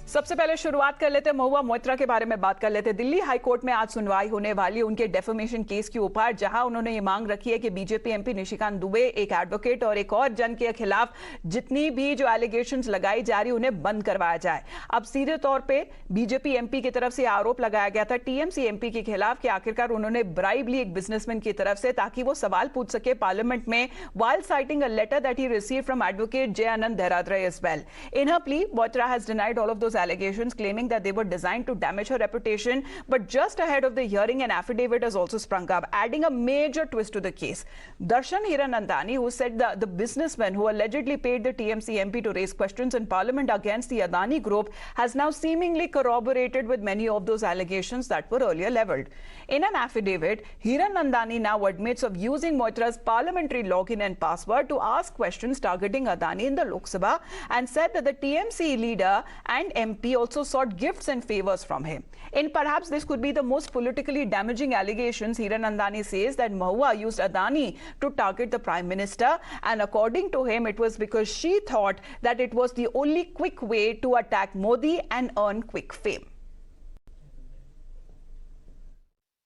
सबसे पहले शुरुआत कर लेते हैं महुआ मोइत्रा के बारे में बात कर लेते हैं। दिल्ली हाई कोर्ट में आज सुनवाई होने वाली उनके डेफेमेशन केस के ऊपर, जहां उन्होंने ये मांग रखी है कि बीजेपी एमपी निशिकांत दुबे, एक एडवोकेट और एक और जन के खिलाफ जितनी भी जो एलिगेशंस लगाई जा रही उन्हें बंद करवाया जाए। अब सीधे तौर पर बीजेपी एमपी की तरफ से आरोप लगाया गया था टीएमसी एमपी के खिलाफ कि आखिरकार उन्होंने ब्राइब ली एक बिजनेसमैन की तरफ से ताकि वो सवाल पूछ सके पार्लियामेंट में, while citing a letter that he received from advocate Jay Anand Dehradre as well. In her plea, Moitra has denied all of those allegations, claiming that they were designed to damage her reputation. But just ahead of the hearing, an affidavit has also sprung up, adding a major twist to the case. Darshan Hiranandani, who said the businessman who allegedly paid the TMC MP to raise questions in Parliament against the Adani Group, has now seemingly corroborated with many of those allegations that were earlier leveled. In an affidavit, Hiranandani now admits of using Moitra's parliamentary login and password to ask questions targeting Adani in the Lok Sabha, and said that the TMC leader and MP also sought gifts and favors from him. And perhaps this could be the most politically damaging allegations. Hiranandani says that Mahua used Adani to target the Prime Minister, and according to him, it was because she thought that it was the only quick way to attack Modi and earn quick fame.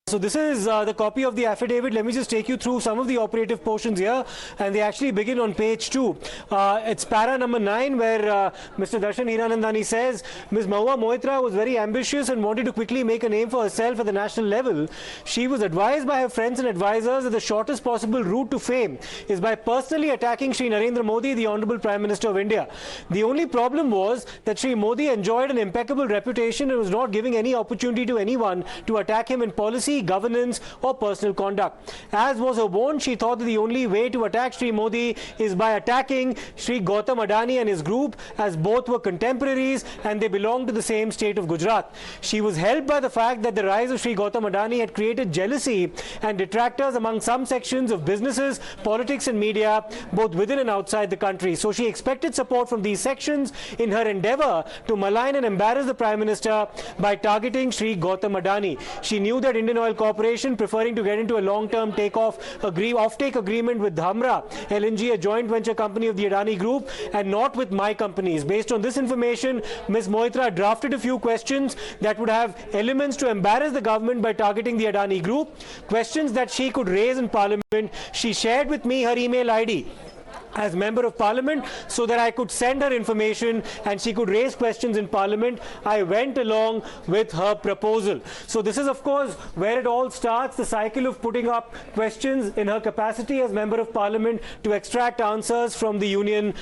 So this is the copy of the affidavit. Let me just take you through some of the operative portions here, and they actually begin on page 2. It's para number 9, where Mr. Darshan Hiranandani says, Ms. Mahua Moitra was very ambitious and wanted to quickly make a name for herself at the national level. She was advised by her friends and advisors that the shortest possible route to fame is by personally attacking Shri Narendra Modi, the Honorable Prime Minister of India. The only problem was that Shri Modi enjoyed an impeccable reputation and was not giving any opportunity to anyone to attack him in policy, governance or personal conduct. As was her warn, she thought that the only way to attack Shri Modi is by attacking Shri Gautam Adani and his group, as both were contemporaries and they belonged to the same state of Gujarat. She was helped by the fact that the rise of Shri Gautam Adani had created jealousy and detractors among some sections of businesses, politics and media, both within and outside the country. So she expected support from these sections in her endeavor to malign and embarrass the Prime Minister by targeting Shri Gautam Adani. She knew that Indian Oil Corporation, preferring to get into a long-term offtake agreement with Dhamra LNG, a joint venture company of the Adani Group, and not with my companies. Based on this information, Ms. Moitra drafted a few questions that would have elements to embarrass the government by targeting the Adani Group, questions that she could raise in Parliament. She shared with me her email ID as Member of Parliament so that I could send her information and she could raise questions in Parliament. I went along with her proposal. So this is of course where it all starts, the cycle of putting up questions in her capacity as Member of Parliament to extract answers from the Union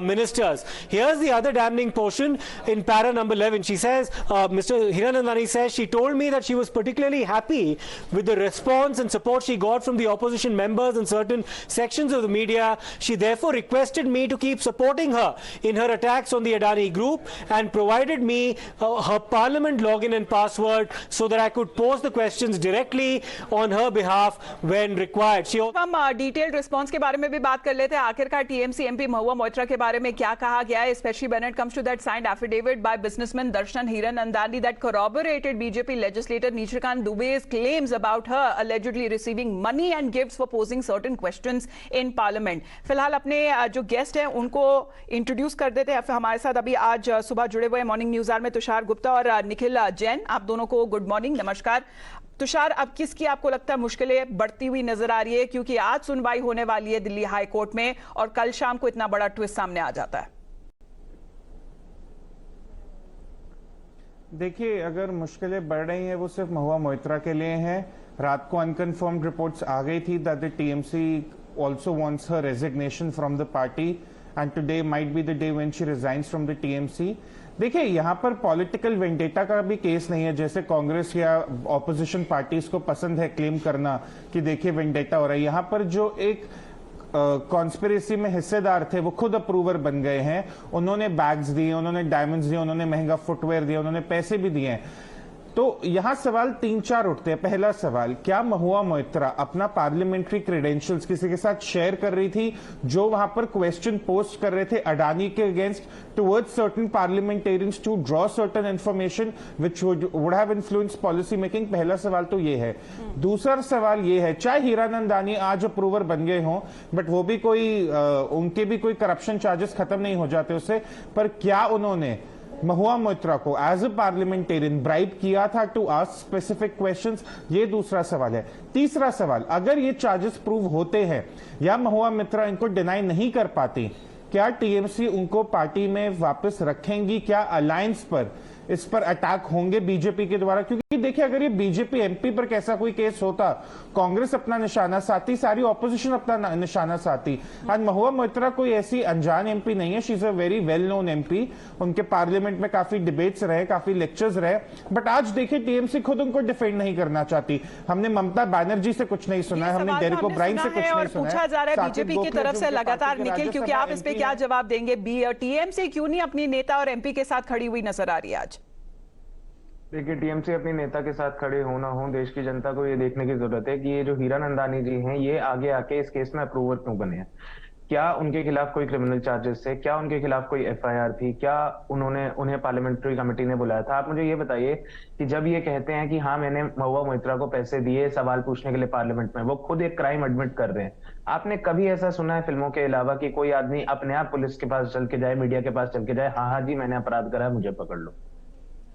ministers. Here's the other damning portion in para number 11. She says, Mr. Hiranandani says, she told me that she was particularly happy with the response and support she got from the opposition members and certain sections of the media. She therefore requested me to keep supporting her in her attacks on the Adani Group and provided me her Parliament login and password so that I could pose the questions directly on her behalf when required. हम detailed response के बारे में भी बात कर लेते हैं। आखिरकार टीएमसी एमपी महुआ मोइत्रा के बारे में क्या कहा गया है, specially when it comes to that signed affidavit by businessman Darshan Hiranandani that corroborated BJP legislator Nishikant Dube's claims about her allegedly receiving money and gifts for posing certain questions in Parliament. फिलहाल अपने जो गेस्ट हैं उनको introduce कर देते हैं। हमारे साथ अभी आज सुबह जुड़े हुए मॉर्निंग न्यूज आवर में तुषार गुप्ता और निखिल जैन। आप दोनों को गुड मॉर्निंग, नमस्कार। तुषार, अब किसकी आपको लगता है मुश्किलें बढ़ती हुई नजर आ रही है, क्योंकि आज सुनवाई होने वाली है दिल्ली हाई कोर्ट में और कल शाम को इतना बड़ा ट्विस्ट सामने आ जाता है? देखिए, अगर मुश्किलें बढ़ रही हैं वो सिर्फ महुआ मोइत्रा के लिए हैं। रात को अनकन्फर्म्ड रिपोर्ट्स आ गई थी that the TMC also wants her resignation from the party and today might be the day when she resigns from the TMC. देखिए, यहाँ पर पॉलिटिकल वेंडेटा का भी केस नहीं है, जैसे कांग्रेस या ऑपोजिशन पार्टीज को पसंद है क्लेम करना कि देखिए वेंडेटा हो रहा है। यहाँ पर जो एक कॉन्स्पिरेसी में हिस्सेदार थे वो खुद अप्रूवर बन गए हैं। उन्होंने बैग्स दिए, उन्होंने डायमंड्स दिए, उन्होंने महंगा फुटवेयर दिया, उन्होंने पैसे भी दिए हैं। तो यहां सवाल 3-4 उठते हैं। पहला सवाल, क्या महुआ मोइत्रा अपना पार्लियामेंट्री क्रेडेंशियल्स किसी के साथ शेयर कर रही थी जो वहां पर क्वेश्चन पोस्ट कर रहे थे अडानी के against towards certain parliamentarians to draw certain information which would have influence policy making? पहला सवाल तो ये है। दूसरा सवाल ये है, चाहे हीरानंदानी आज अप्रूवर बन गए हों, बट वो भी कोई उनके भी कोई करप्शन चार्जेस खत्म नहीं हो जाते उससे, पर क्या उन्होंने महुआ मोइत्रा को एज अ पार्लियामेंटेरियन ब्राइब किया था टू आस्क स्पेसिफिक क्वेश्चंस? ये दूसरा सवाल है। तीसरा सवाल, अगर ये चार्जेस प्रूव होते हैं या महुआ मोइत्रा इनको डिनाई नहीं कर पाती, क्या टीएमसी उनको पार्टी में वापस रखेंगी? क्या अलायंस पर इस पर अटैक होंगे बीजेपी के द्वारा? क्योंकि देखिए, अगर ये बीजेपी एमपी पर कैसा कोई केस होता, कांग्रेस अपना निशाना साधी, सारी ऑपोजिशन अपना निशाना साधी। आज महुआ मोइत्रा कोई ऐसी अनजान एमपी नहीं है, she is a very well known MP. उनके पार्लियामेंट में काफी डिबेट्स रहे, काफी लेक्चर्स रहे, बट आज देखिए टीएमसी खुद उनको डिफेंड नहीं करना चाहती। हमने ममता बनर्जी से कुछ नहीं सुना है, हमने डेरेक ओब्रायन से कुछ नहीं सुना है। पूछा जा रहा है बीजेपी की तरफ से लगातार, निखिल, क्योंकि आप इस पे क्या जवाब देंगे? टीएमसी क्यों नहीं अपनी नेता और एमपी के साथ खड़ी हुई नजर आ रही है आज? देखिए, टीएमसी अपनी नेता के साथ खड़े हो ना हो, देश की जनता को ये देखने की जरूरत है कि ये जो हीरानंदानी जी हैं, ये आगे आके इस केस में अप्रूवर क्यों बने हैं। क्या उनके खिलाफ कोई क्रिमिनल चार्जेस थे? क्या उनके खिलाफ कोई एफआईआर थी? क्या उन्हें पार्लियामेंट्री कमेटी ने बुलाया था? आप मुझे ये बताइए कि जब ये कहते हैं कि हाँ मैंने महुआ मोइत्रा को पैसे दिए सवाल पूछने के लिए पार्लियामेंट में, वो खुद एक क्राइम एडमिट कर रहे हैं। आपने कभी ऐसा सुना है फिल्मों के अलावा कि कोई आदमी अपने आप पुलिस के पास चल के जाए, मीडिया के पास चल के जाए, हाँ हाँ जी मैंने अपराध करा है, मुझे पकड़ लो?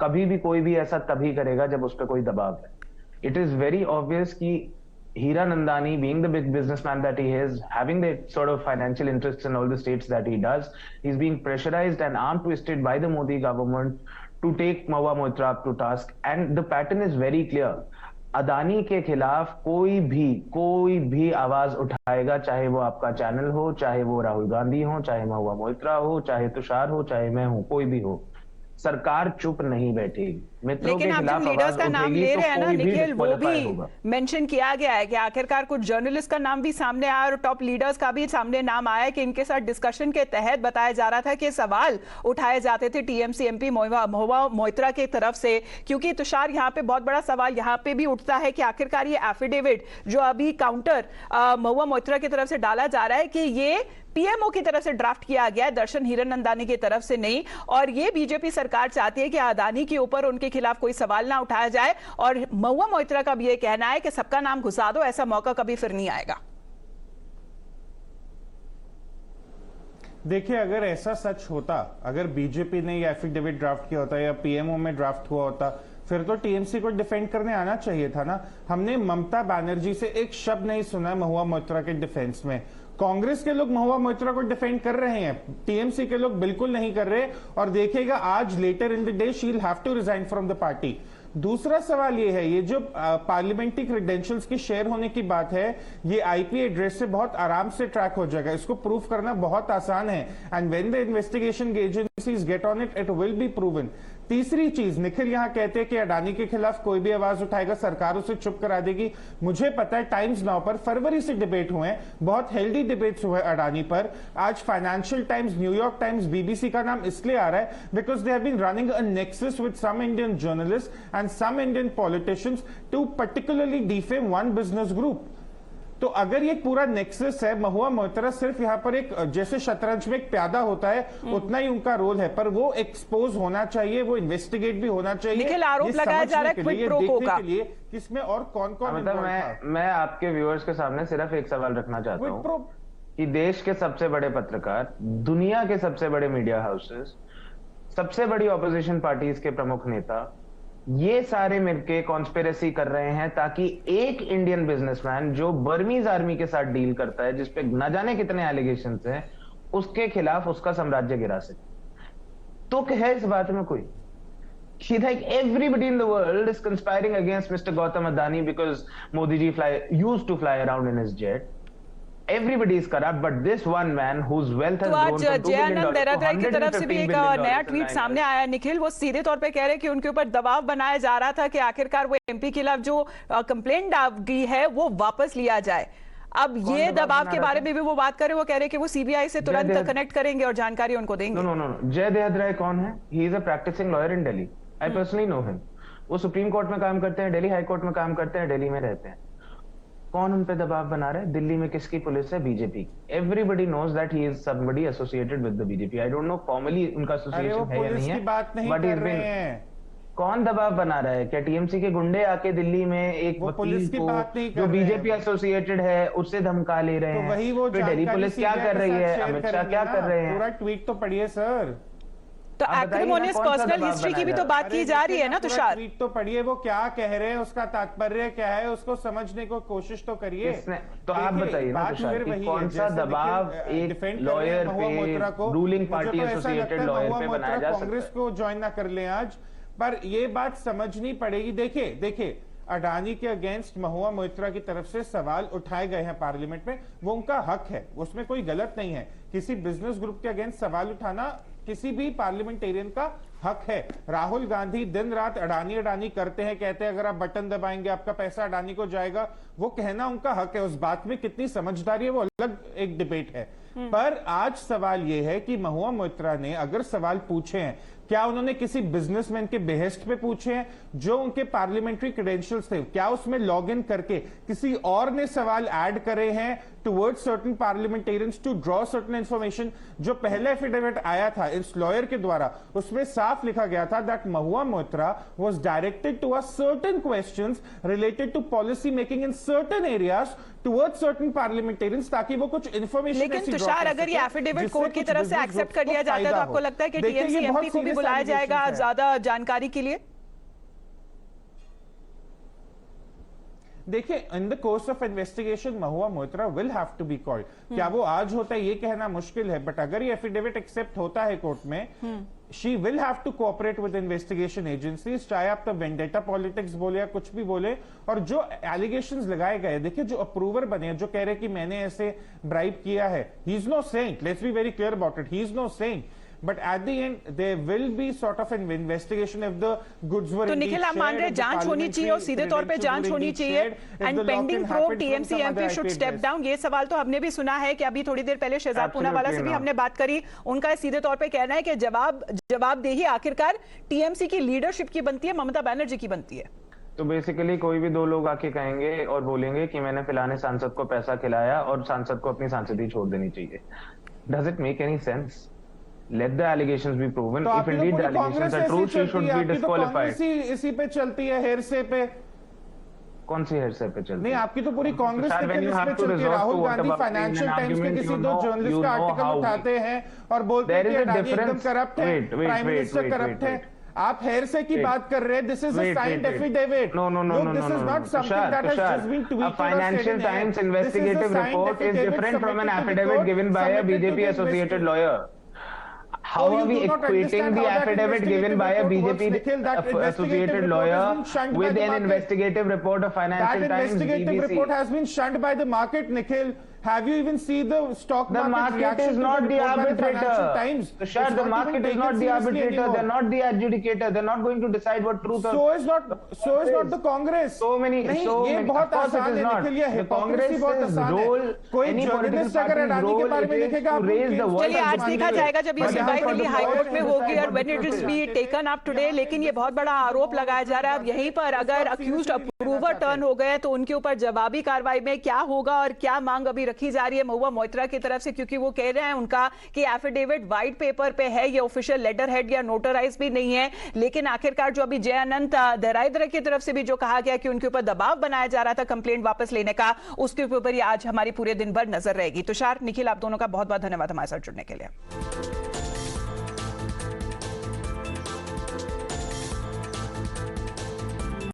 कभी भी कोई भी ऐसा तभी करेगा जब उस पर कोई दबाव है। इट इज वेरी ऑब्वियस कि Hiranandani, being the big businessman that he is, having the sort of financial interests in all the states that he does, he's being pressurized and arm twisted by the Modi government to take Mahua Moitra up to task. And the pattern is very clear. Adani के खिलाफ कोई भी आवाज उठाएगा, चाहे वो आपका channel हो, चाहे वो राहुल गांधी हो, चाहे महुआ मोइत्रा हो, चाहे तुषार हो, चाहे मैं हूं, कोई भी हो, सरकार चुप नहीं बैठेगी। लेकिन आप जब लीडर्स का नाम ले रहे हैं ना निखिल, वो भी मेंशन किया गया है कि आखिरकार कुछ जर्नलिस्ट का नाम भी सामने आया और टॉप लीडर्स का भी सामने नाम आया कि इनके साथ डिस्कशन के तहत बताया जा रहा था कि सवाल उठाए जाते थे टीएमसी एमपी महुआ मोइत्रा की तरफ से। क्योंकि तुषार, यहाँ पे बहुत बड़ा सवाल यहाँ पे भी उठता है कि आखिरकार ये एफिडेविट जो अभी काउंटर महुआ मोइत्रा की तरफ से डाला जा रहा है कि ये पीएमओ की तरफ से ड्राफ्ट किया गया है, दर्शन हीरानंदानी की तरफ से नहीं। और ये बीजेपी सरकार चाहती है कि अदानी के ऊपर उनके खिलाफ कोई सवाल ना उठाया जाए। और महुआ मोइत्रा का भी ये कहना है कि सबका नाम घुसा दो, ऐसा मौका कभी फिर नहीं आएगा। देखिए, अगर ऐसा सच होता, अगर बीजेपी ने ये एफिडेविट ड्राफ्ट किया होता या पीएमओ में ड्राफ्ट हुआ होता, फिर तो टीएमसी को डिफेंड करने आना चाहिए था ना। हमने ममता बनर्जी से एक शब्द नहीं सुना है महुआ मोइत्रा के डिफेंस में। कांग्रेस के लोग महुआ मोइत्रा को डिफेंड कर रहे हैं, टीएमसी के लोग बिल्कुल नहीं कर रहे। और देखिएगा आज later in the day she will have to resign from the party. दूसरा सवाल ये है, ये जो पार्लियामेंट्री क्रेडेंशियल्स की शेयर होने की बात है, ये आईपी एड्रेस से बहुत आराम से ट्रैक हो जाएगा। इसको प्रूव करना बहुत आसान है। And when the investigation agencies get on it, it will be proven. तीसरी चीज, निखिल यहां कहते हैं कि अडानी के खिलाफ कोई भी आवाज उठाएगा सरकार उसे चुप करा देगी। मुझे पता है टाइम्स नाउ पर फरवरी से डिबेट हुए हैं, बहुत हेल्दी डिबेट्स हुए अडानी पर। आज Financial Times, New York Times, BBC का नाम इसलिए आ रहा है because they have been running a nexus with some Indian journalist and some Indian politicians to particularly defame one business group। तो अगर ये पूरा नेक्सस है, महुआ मोइत्रा सिर्फ यहाँ पर एक जैसे शतरंज में एक प्यादा होता है उतना ही उनका रोल है, पर वो एक्सपोज होना चाहिए, वो इन्वेस्टिगेट भी होना चाहिए। निखिल, आरोप लगाया जा रहा है क्विड प्रो को का किसमें और कौन-कौन मतलब मैं आपके व्यूअर्स के सामने सिर्फ एक सवाल रखना चाहता हूँ कि देश के सबसे बड़े पत्रकार, दुनिया के सबसे बड़े मीडिया हाउसेस, सबसे बड़ी ऑपोजिशन पार्टीज के प्रमुख नेता, ये सारे मिलके कॉन्स्पिरेसी कर रहे हैं ताकि एक इंडियन बिजनेसमैन जो बर्मीज आर्मी के साथ डील करता है, जिसपे न जाने कितने एलिगेशंस हैं, उसके खिलाफ उसका साम्राज्य गिरा सके। तो है इस बात में कोई कि like everybody in the world is conspiring against Mr. Gautam Adani because Modi ji used to fly around in his jet. Everybody is corrupt, but this one man whose wealth has grown from $2 billion to $115 की तरफ से भी एक नया tweet सामने आया निखिल। वो सीधे तौर पे कह रहे कि उनके ऊपर दबाव बनाया जा रहा था कि आखिरकार वो एमपी के खिलाफ जो कंप्लेंट दी है वो वापस लिया जाए। अब ये दबाव के बारे में भी वो बात कर रहे, वो कह रहे कि वो सीबीआई से तुरंत कनेक्ट करेंगे और जानकारी उनको देंगे। नो, जय देहद राय कौन है? He is a practicing lawyer in Delhi. I personally know him. वो सुप्रीम कोर्ट में काम करते हैं, दिल्ली हाई कोर्ट में काम करते हैं, दिल्ली में रहते हैं। कौन उन पे दबाव बना रहा है? दिल्ली में किसकी पुलिस है? BJP. Everybody knows that he is somebody associated with the BJP. I don't know formally उनका एसोसिएशन है या नहीं है, बट इज बीन। कौन दबाव बना रहा है? क्या टीएमसी के गुंडे आके दिल्ली में एक वकील को जो बीजेपी एसोसिएटेड है उससे धमका ले रहे हैं? वही वो दिल्ली पुलिस क्या कर रही है? अमित शाह क्या कर रहे हैं? पूरा ट्वीट तो पढ़िए सर। तो एक्रिमोनियस पर्सनल हिस्ट्री की भी तो बात की जा रही है ना तुषार। ट्वीट तो पढ़िए, वो क्या कह रहे हैं, उसका तात्पर्य क्या है, उसको समझने को कोशिश तो करिए। तो आप बताइए ना तुषार कि कौन सा दबाव एक लॉयर पे, रूलिंग पार्टी एसोसिएटेड लॉयर पे बनाया जा सकता है? कांग्रेस को ज्वाइन ना कर लें आज, पर ये बात समझनी पड़ेगी। देखिए अडानी के अगेंस्ट महुआ मोइत्रा की तरफ से सवाल उठाए गए हैं पार्लियामेंट में, वो उनका हक है, उसमें कोई गलत नहीं है। किसी बिजनेस ग्रुप के अगेंस्ट सवाल उठाना किसी भी पार्लियामेंटेरियन का हक है। राहुल गांधी दिन रात अडानी करते हैं, कहते हैं अगर आप बटन दबाएंगे आपका पैसा अडानी को जाएगा, वो कहना उनका हक है। उस बात में कितनी समझदारी है वो अलग एक डिबेट है। पर आज सवाल यह है कि महुआ मोइत्रा ने अगर सवाल पूछे हैं, क्या उन्होंने किसी बिजनेसमैन के बेहेस्ट पे पूछे हैं जो उनके पार्लियामेंट्री क्रेडेंशियल्स थे? क्या उसमें लॉग इन करके किसी और ने सवाल ऐड करे हैं towards certain parliamentarians to draw certain information? जो पहला एफिडेविट आया था इस लॉयर के द्वारा, उसमें साफ लिखा गया था that Mahua Moitra was directed to ask certain questions related to policy making in certain areas towards certain parliamentarians, ताकि वो कुछ इंफॉर्मेशन। लेकिन तुषार, अगर ये एफिडेविट कोर्ट की तरफ से एक्सेप्ट कर लिया जाता है तो आपको लगता है कि टीएमसी एमपी को भी बुलाया जाएगा ज्यादा जानकारी के लिए? देखिए, in the course of investigation Mahua Moitra will have to be called. क्या वो आज होता है ये कहना मुश्किल है, बट अगर ये एफिडेविट एक्सेप्ट होता है कोर्ट में, she will have to cooperate with investigation agencies, चाहे आप तो वेंडेटा पॉलिटिक्स बोले या कुछ भी बोले। और जो एलिगेशंस लगाए गए, देखिए जो अप्रूवर बने, जो कह रहे कि मैंने ऐसे ब्राइब किया है, he is no saint, let's be very clear about it, he is no saint. But at the end, there will be sort of an investigation if the goods were. तो निखिल, आप मान रहे जांच होनी चाहिए और सीधे तौर पे जांच होनी चाहिए, and pending probe TMC MP should step down. ये सवाल तो हमने भी सुना है कि अभी थोड़ी देर पहले शहजाद पूनावाला से भी हमने बात करी, उनका सीधे तौर पे कहना है कि जवाबदेही आखिरकार टीएमसी की लीडरशिप की बनती है, ममता बनर्जी की बनती है। तो बेसिकली कोई भी दो लोग आके कहेंगे और बोलेंगे कि मैंने फलाने सांसद को पैसा खिलाया और सांसद को अपनी सांसदी छोड़ देनी चाहिए। Does it make any sense? Let the allegations be proven. If indeed the allegations are true, she should be disqualified. इसी पे चलती है, हेरसे पे। कौन सी हेरसे पे चलती है? नहीं, आपकी तो पूरी कांग्रेस पे चलती है। राहुल गांधी फाइनेंशियल टाइम्स के किसी दो जर्नलिस्ट का आर्टिकल उठाते हैं और बोलते हैं कि अडानी एकदम करप्ट है, प्राइम मिनिस्टर करप्ट है। आप हेरसे की बात कर रहे हैं। This is a signed affidavit. No. This is not something that has just been tweeted. A Financial Times investigative report is different from an affidavit given by a BJP associated lawyer. How are we equating the affidavit given by a BJP associated lawyer with an investigative report of Financial Times? That investigative report has been shunned by the market, Nikhil. Have you even seen the stock market? The market is not the arbitrator. Sure, the market is not the arbitrator. They're not the adjudicator. They're not going to decide what truth. So is not the Congress. So many. ये बहुत आसान है निखिल, ये hypocrisy बहुत आसान है। कोई journalist अगर अडानी के बारे में लिखेगा, चलिए आज देखा जाएगा जब ये सुनवाई दिल्ली हाईकोर्ट में होगी और when it is be taken up today. लेकिन ये बहुत बड़ा आरोप लगाया जा रहा है। अब यहीं पर अगर अक्यूज्ड अप्रूवर टर्न हो गए तो उनके ऊपर जवाबी कार्रवाई में क्या होगा और क्या मांग अभी रखी जा रही है महुआ मोइत्रा की तरफ से, क्योंकि वो कह रहे हैं उनका कि एफिडेविट व्हाइट पेपर पे है, ये ऑफिशियल लेटर हेड या नोटराइज भी नहीं है। लेकिन आखिरकार जो अभी जय अनंत दराइदर की तरफ से भी जो कहा गया कि उनके ऊपर दबाव बनाया जा रहा था कंप्लेंट वापस लेने का, उसके ऊपर ही आज हमारी पूरे दिन भर नजर रहेगी। तुषार, निखिल, आप दोनों का बहुत बहुत धन्यवाद हमारे साथ जुड़ने के लिए।